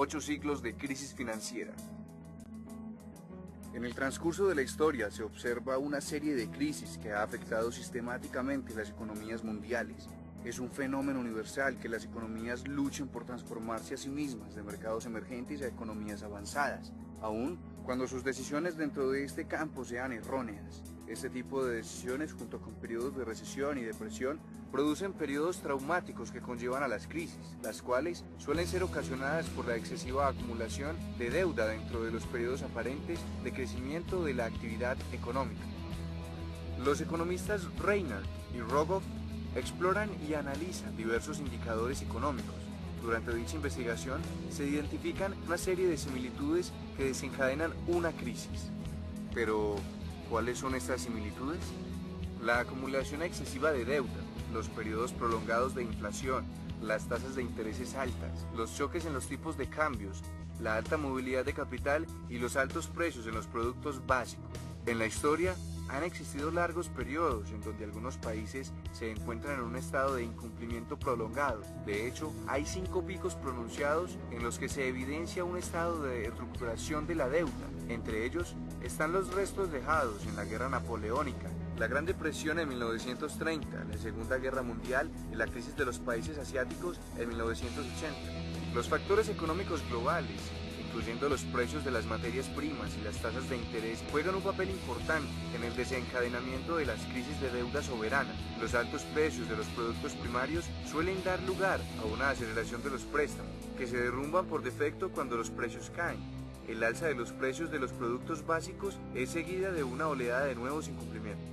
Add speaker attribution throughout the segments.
Speaker 1: 8 siglos de crisis financiera. En el transcurso de la historia se observa una serie de crisis que ha afectado sistemáticamente las economías mundiales. Es un fenómeno universal que las economías luchen por transformarse a sí mismas de mercados emergentes a economías avanzadas, aun cuando sus decisiones dentro de este campo sean erróneas. Este tipo de decisiones, junto con periodos de recesión y depresión, producen periodos traumáticos que conllevan a las crisis, las cuales suelen ser ocasionadas por la excesiva acumulación de deuda dentro de los periodos aparentes de crecimiento de la actividad económica. Los economistas Reinhardt y Rogoff exploran y analizan diversos indicadores económicos. Durante dicha investigación se identifican una serie de similitudes que desencadenan una crisis. Pero, ¿cuáles son estas similitudes? La acumulación excesiva de deuda, los periodos prolongados de inflación, las tasas de intereses altas, los choques en los tipos de cambios, la alta movilidad de capital y los altos precios en los productos básicos. En la historia, han existido largos periodos en donde algunos países se encuentran en un estado de incumplimiento prolongado. De hecho, hay 5 picos pronunciados en los que se evidencia un estado de reestructuración de la deuda. Entre ellos están los restos dejados en la Guerra Napoleónica, la Gran Depresión en 1930, la Segunda Guerra Mundial y la crisis de los países asiáticos en 1980. Los factores económicos globales, incluyendo los precios de las materias primas y las tasas de interés, juegan un papel importante en el desencadenamiento de las crisis de deuda soberana. Los altos precios de los productos primarios suelen dar lugar a una aceleración de los préstamos, que se derrumban por defecto cuando los precios caen. El alza de los precios de los productos básicos es seguida de una oleada de nuevos incumplimientos.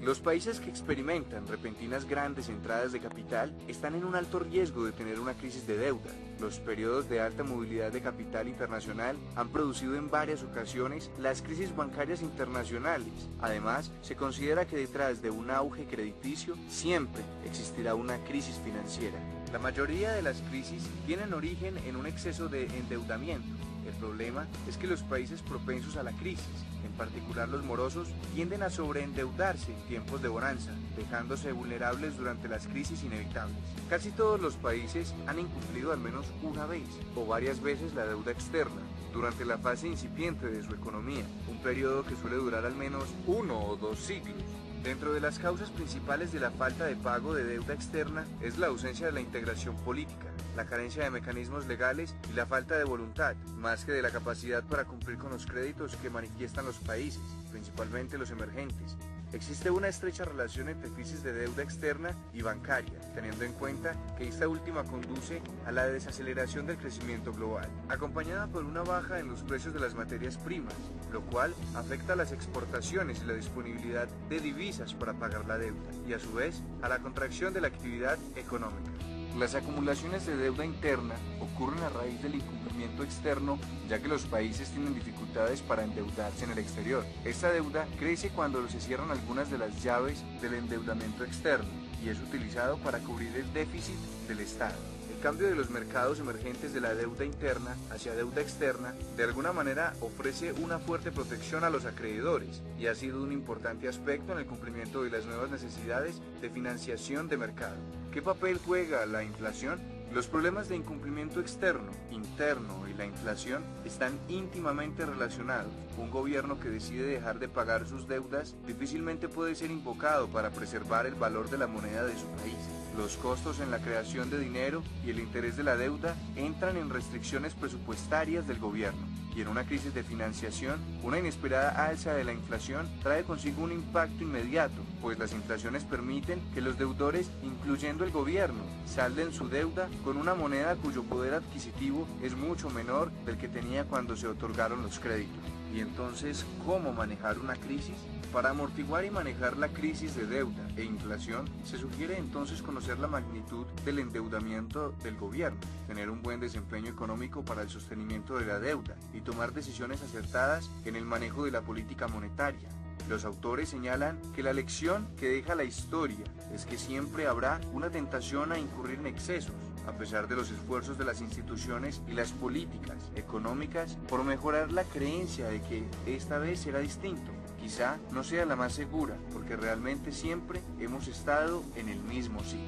Speaker 1: Los países que experimentan repentinas grandes entradas de capital están en un alto riesgo de tener una crisis de deuda. Los periodos de alta movilidad de capital internacional han producido en varias ocasiones las crisis bancarias internacionales. Además, se considera que detrás de un auge crediticio siempre existirá una crisis financiera. La mayoría de las crisis tienen origen en un exceso de endeudamiento. El problema es que los países propensos a la crisis, en particular los morosos, tienden a sobreendeudarse en tiempos de bonanza, dejándose vulnerables durante las crisis inevitables. Casi todos los países han incumplido al menos una vez o varias veces la deuda externa durante la fase incipiente de su economía, un periodo que suele durar al menos 1 o 2 siglos. Dentro de las causas principales de la falta de pago de deuda externa es la ausencia de la integración política, la carencia de mecanismos legales y la falta de voluntad, más que de la capacidad para cumplir con los créditos que manifiestan los países, principalmente los emergentes. Existe una estrecha relación entre crisis de deuda externa y bancaria, teniendo en cuenta que esta última conduce a la desaceleración del crecimiento global, acompañada por una baja en los precios de las materias primas, lo cual afecta a las exportaciones y la disponibilidad de divisas para pagar la deuda, y a su vez a la contracción de la actividad económica. Las acumulaciones de deuda interna ocurren a raíz del incumplimiento externo, ya que los países tienen dificultades para endeudarse en el exterior. Esta deuda crece cuando se cierran algunas de las llaves del endeudamiento externo y es utilizado para cubrir el déficit del Estado. El cambio de los mercados emergentes de la deuda interna hacia deuda externa de alguna manera ofrece una fuerte protección a los acreedores y ha sido un importante aspecto en el cumplimiento de las nuevas necesidades de financiación de mercado. ¿Qué papel juega la inflación? Los problemas de incumplimiento externo, interno y la inflación están íntimamente relacionados. Un gobierno que decide dejar de pagar sus deudas difícilmente puede ser invocado para preservar el valor de la moneda de su país. Los costos en la creación de dinero y el interés de la deuda entran en restricciones presupuestarias del gobierno. Y en una crisis de financiación, una inesperada alza de la inflación trae consigo un impacto inmediato, pues las inflaciones permiten que los deudores, incluyendo el gobierno, salden su deuda con una moneda cuyo poder adquisitivo es mucho menor del que tenía cuando se otorgaron los créditos. Y entonces, ¿cómo manejar una crisis? Para amortiguar y manejar la crisis de deuda e inflación, se sugiere entonces conocer la magnitud del endeudamiento del gobierno, tener un buen desempeño económico para el sostenimiento de la deuda y tomar decisiones acertadas en el manejo de la política monetaria. Los autores señalan que la lección que deja la historia es que siempre habrá una tentación a incurrir en excesos, a pesar de los esfuerzos de las instituciones y las políticas económicas por mejorar la creencia de que esta vez será distinto. Quizá no sea la más segura, porque realmente siempre hemos estado en el mismo sitio.